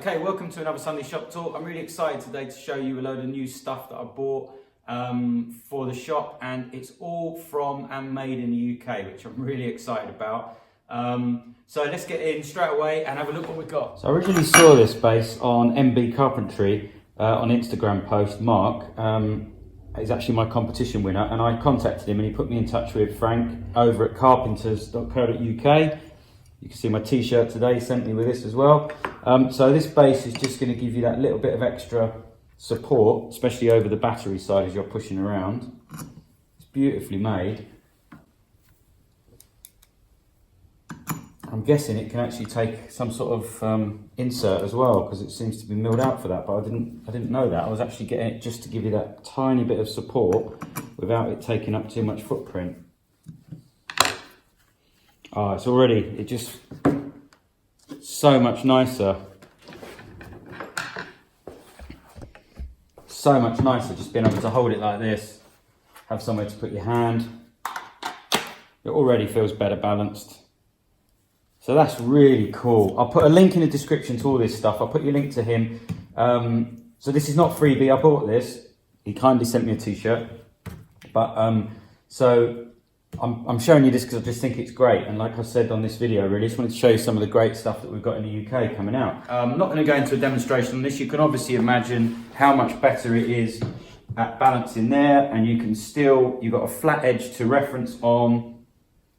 Okay, welcome to another Sunday Shop Talk. I'm really excited today to show you a load of new stuff that I bought for the shop, and it's all from and made in the UK, which I'm really excited about. So let's get in straight away and have a look what we've got. So I originally saw this base on MB Carpentry on Instagram post. Mark is actually my competition winner, and I contacted him and he put me in touch with Frank over at carpenters.co.uk. You can see my t-shirt today, he sent me with this as well. So this base is just going to give you that little bit of extra support, especially over the battery side as you're pushing around. It's beautifully made. I'm guessing it can actually take some sort of insert as well, because it seems to be milled out for that, but I didn't know that. I was actually getting it just to give you that tiny bit of support without it taking up too much footprint. Oh, it's already, just so much nicer. So much nicer just being able to hold it like this, have somewhere to put your hand. It already feels better balanced. So that's really cool. I'll put a link in the description to all this stuff. I'll put your link to him. So this is not freebie, I bought this. He kindly sent me a t-shirt. But so I'm showing you this because I just think it's great, and like I said on this video, I really just wanted to show you some of the great stuff that we've got in the UK coming out. I'm not going to go into a demonstration on this. You can obviously imagine how much better it is at balancing there, and you can still, you've got a flat edge to reference on,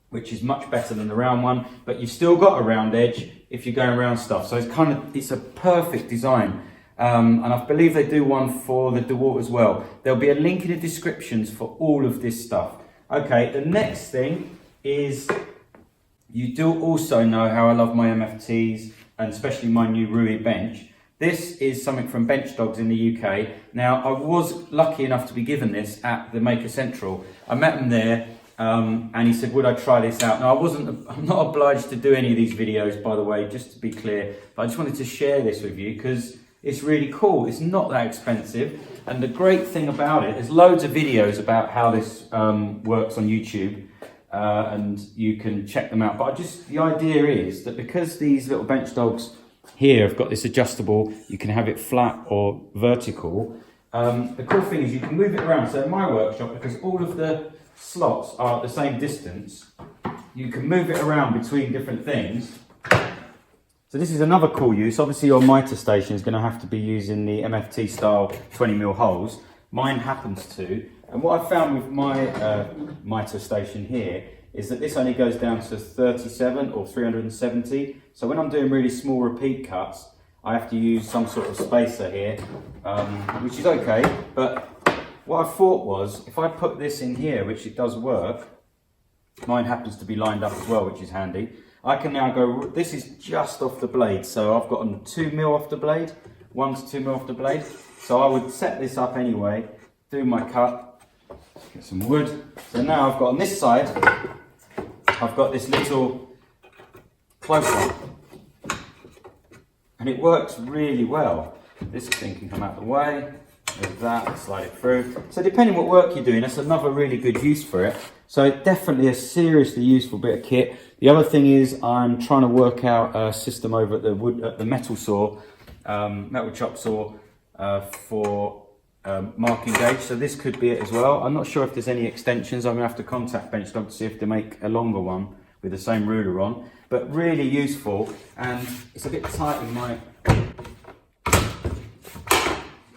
which is much better than the round one, but you've still got a round edge if you're going around stuff. So it's a perfect design. And I believe they do one for the DeWalt as well. There'll be a link in the descriptions for all of this stuff. Okay, the next thing is, you do also know how I love my MFTs, and especially my new Ruwi bench. This is something from BenchDogs in the UK. Now, I was lucky enough to be given this at the Maker Central. I met him there, and he said, would I try this out? Now, I'm not obliged to do any of these videos, by the way, just to be clear, but I just wanted to share this with you because it's really cool. It's not that expensive. And the great thing about it, there's loads of videos about how this works on YouTube, and you can check them out. But the idea is that because these little BenchDogs here have got this adjustable, you can have it flat or vertical. The cool thing is you can move it around. So in my workshop, because all of the slots are at the same distance, you can move it around between different things. So this is another cool use. Obviously your mitre station is going to have to be using the MFT style 20mm holes. Mine happens to. And what I found with my mitre station here is that this only goes down to 37 or 370. So when I'm doing really small repeat cuts, I have to use some sort of spacer here, which is okay. But what I thought was, if I put this in here, which it does work, mine happens to be lined up as well, which is handy. I can now go, this is just off the blade, so I've got 2mm off the blade, 1 to 2mm off the blade. So I would set this up anyway, do my cut, get some wood. So now I've got on this side, I've got this little close-up, and it works really well. This thing can come out the way, with that, slide it through. So depending what work you're doing, that's another really good use for it. So definitely a seriously useful bit of kit. The other thing is I'm trying to work out a system over at the metal saw, metal chop saw for marking gauge. So this could be it as well. I'm not sure if there's any extensions. I'm gonna have to contact BenchDogs to see if they make a longer one with the same ruler on. But really useful, and it's a bit tight in my.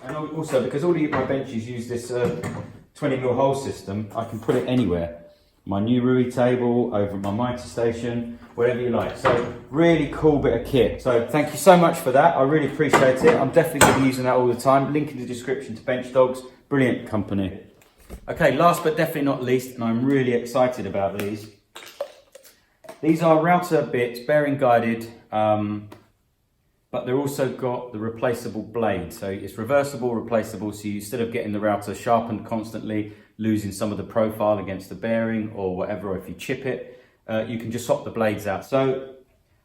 And also because all of my benches use this 20mm hole system, I can put it anywhere. My new Ruwi table, over my mitre station, whatever you like. So really cool bit of kit. So thank you so much for that. I really appreciate it. I'm definitely going to be using that all the time. Link in the description to BenchDogs. Brilliant company. Okay, last but definitely not least, and I'm really excited about these. These are router bits, bearing guided, but they're also got the replaceable blade. So it's reversible, replaceable, so you, instead of getting the router sharpened constantly, losing some of the profile against the bearing or whatever, or if you chip it, you can just swap the blades out. So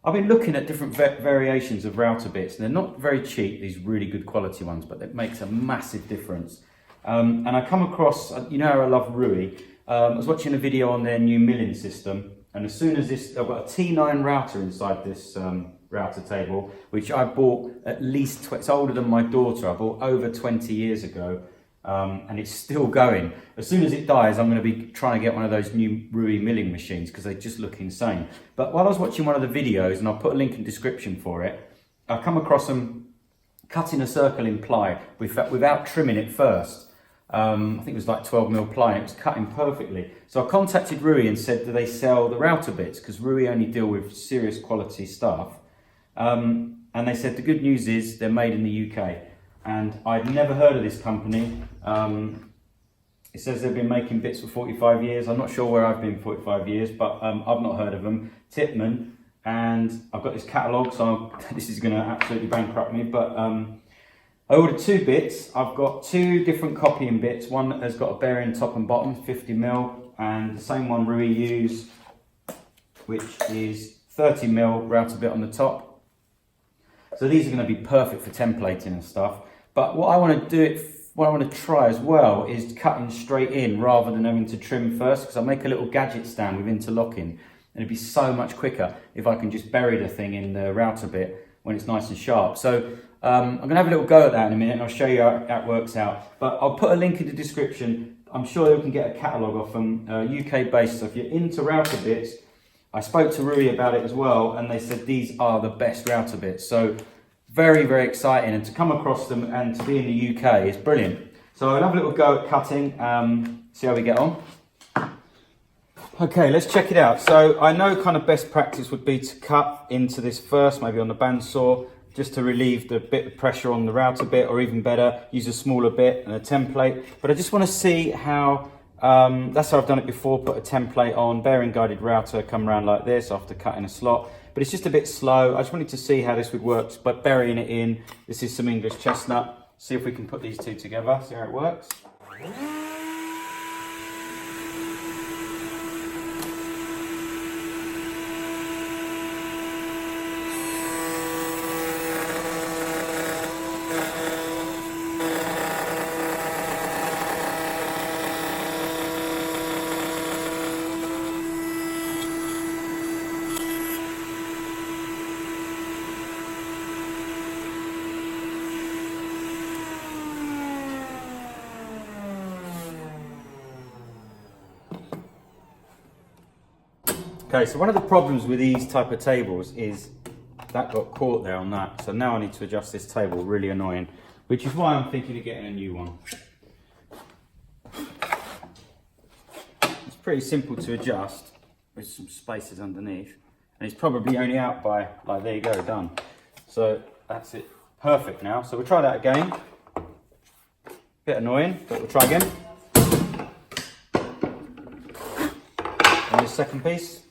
I've been looking at different variations of router bits, and they're not very cheap, these really good quality ones, but it makes a massive difference. And I come across, you know how I love Ruwi, I was watching a video on their new milling system, and as soon as this, I've got a T9 router inside this router table, which I bought at least, it's older than my daughter, I bought over 20 years ago, and it's still going. As soon as it dies, I'm going to be trying to get one of those new Ruwi milling machines because they just look insane. But while I was watching one of the videos, and I'll put a link in the description for it, I come across them cutting a circle in ply without trimming it first. I think it was like 12mm ply, and it was cutting perfectly. So I contacted Ruwi and said, do they sell the router bits? Because Ruwi only deal with serious quality stuff. And they said the good news is they're made in the UK. And I'd never heard of this company. It says they've been making bits for 45 years. I'm not sure where I've been 45 years, but I've not heard of them. Tipman, and I've got this catalogue, so this is going to absolutely bankrupt me. But I ordered 2 bits. I've got 2 different copying bits. One that has got a bearing top and bottom, 50mm, and the same one Ruwi use, which is 30mm router bit on the top. So these are going to be perfect for templating and stuff. But what I want to try as well is cutting straight in rather than having to trim first, because I make a little gadget stand with interlocking, and it'd be so much quicker if I can just bury the thing in the router bit when it's nice and sharp. So I'm going to have a little go at that in a minute, and I'll show you how that works out. But I'll put a link in the description. I'm sure you can get a catalogue off them, UK based. So if you're into router bits, I spoke to Ruwi about it as well, and they said these are the best router bits. So very, very exciting, and to come across them and to be in the UK is brilliant. So I'll have a little go at cutting, see how we get on. Okay, let's check it out. So I know kind of best practice would be to cut into this first, maybe on the bandsaw, just to relieve the bit of pressure on the router bit, or even better, use a smaller bit and a template. But I just want to see how, that's how I've done it before, put a template on, bearing guided router, come around like this after cutting a slot. But it's just a bit slow. I just wanted to see how this would work, but burying it in. This is some English chestnut. See if we can put these 2 together, see how it works. Okay, so one of the problems with these type of tables is that got caught there on that. So now I need to adjust this table, really annoying, which is why I'm thinking of getting a new one. It's pretty simple to adjust with some spaces underneath, and it's probably only out by, like, there you go, done. So that's it, perfect now. So we'll try that again. Bit annoying, but we'll try again. And this second piece.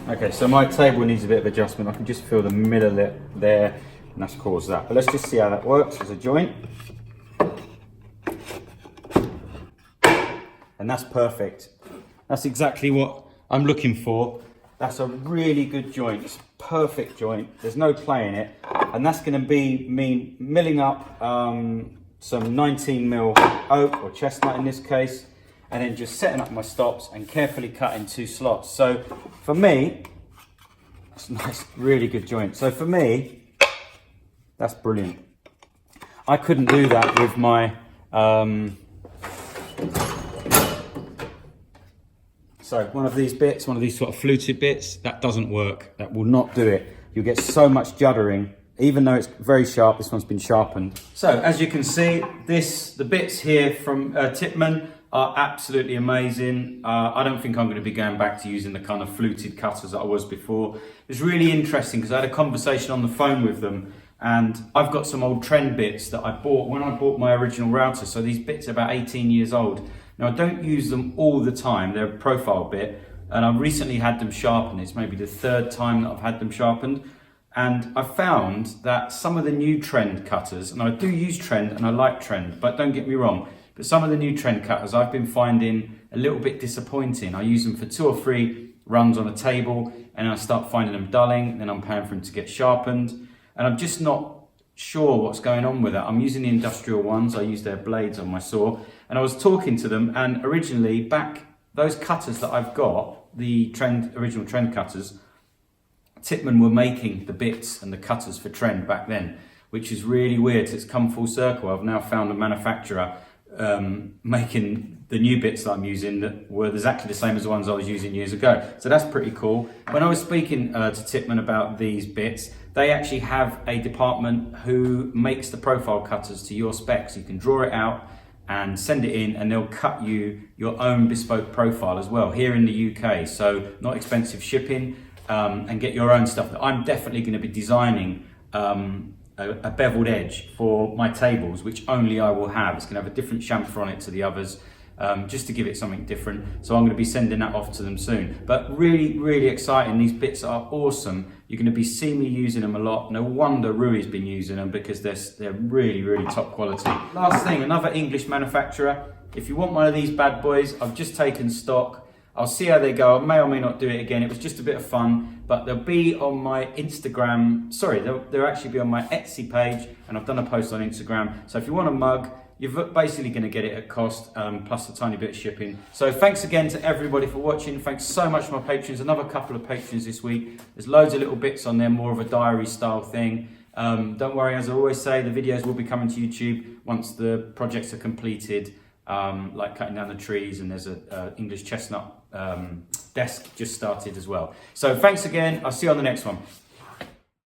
Okay, so my table needs a bit of adjustment. I can just feel the middle of it there, and that's caused that. But let's just see how that works as a joint. And that's perfect. That's exactly what I'm looking for. That's a really good joint. It's a perfect joint. There's no play in it. And that's going to be me milling up some 19mm oak, or chestnut in this case, and then just setting up my stops and carefully cutting 2 slots. So for me, that's a nice, really good joint. So for me, that's brilliant. I couldn't do that with my, so one of these bits, one of these sort of fluted bits, that doesn't work. That will not do it. You'll get so much juddering, even though it's very sharp. This one's been sharpened. So as you can see, the bits here from Tipman are absolutely amazing. I don't think I'm going to be going back to using the kind of fluted cutters that I was before. It's really interesting because I had a conversation on the phone with them, and I've got some old trend bits that I bought when I bought my original router. So these bits are about 18 years old. Now I don't use them all the time. They're a profile bit, and I've recently had them sharpened. It's maybe the 3rd time that I've had them sharpened. And I found that some of the new trend cutters, and I do use trend and I like trend, but don't get me wrong, but some of the new trend cutters I've been finding a little bit disappointing. I use them for 2 or 3 runs on a table and I start finding them dulling, then I'm paying for them to get sharpened. And I'm just not sure what's going on with it. I'm using the industrial ones, I use their blades on my saw, and I was talking to them, and originally those cutters that I've got, the original trend cutters, Tipman were making the bits and the cutters for trend back then, which is really weird. It's come full circle. I've now found a manufacturer making the new bits that I'm using that were exactly the same as the ones I was using years ago. So that's pretty cool. When I was speaking to Tipman about these bits, they actually have a department who makes the profile cutters to your specs. You can draw it out and send it in, and they'll cut you your own bespoke profile as well here in the UK. So not expensive shipping, and get your own stuff. I'm definitely going to be designing a beveled edge for my tables, which only I will have. It's going to have a different chamfer on it to the others, just to give it something different. So I'm going to be sending that off to them soon. But really, really exciting. These bits are awesome. You're going to be seeing me using them a lot. No wonder Ruwi's been using them, because they're really, really top quality. Last thing, another English manufacturer. If you want one of these bad boys, I've just taken stock. I'll see how they go. I may or may not do it again. It was just a bit of fun, but they'll be on my Instagram. Sorry, they'll actually be on my Etsy page, and I've done a post on Instagram. So if you want a mug, you're basically going to get it at cost, plus a tiny bit of shipping. So thanks again to everybody for watching. Thanks so much to my patrons. Another couple of patrons this week. There's loads of little bits on there, more of a diary style thing. Don't worry, as I always say, the videos will be coming to YouTube once the projects are completed. Like cutting down the trees, and there's a English chestnut desk just started as well. So thanks again. I'll see you on the next one.